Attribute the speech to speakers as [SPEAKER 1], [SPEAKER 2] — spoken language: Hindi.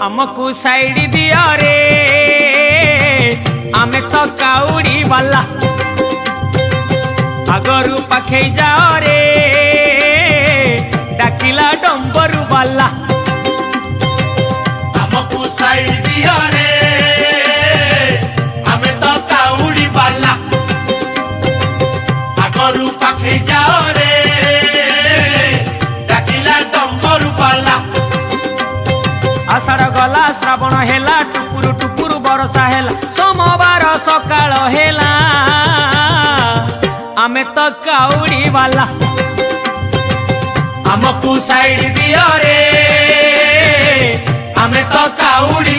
[SPEAKER 1] हमको साइड दिया रे आमे तो काउड़ी वाला आगरू पाखे जाओ रे डाकिला डंबरू वाला
[SPEAKER 2] हमको साइड दिया रे आमे तो काउड़ी वाला आगरू पाखे जाओ रे डाकिला डंबरू वाला
[SPEAKER 1] आषाढ़ गला श्रावण हेला टुकुरु टुकुरु बरसा हेला सोमवार सकाळ हेला आमे तो काउड़ी वाला
[SPEAKER 2] हमको साइड दिया रे आमे तो काउड़ी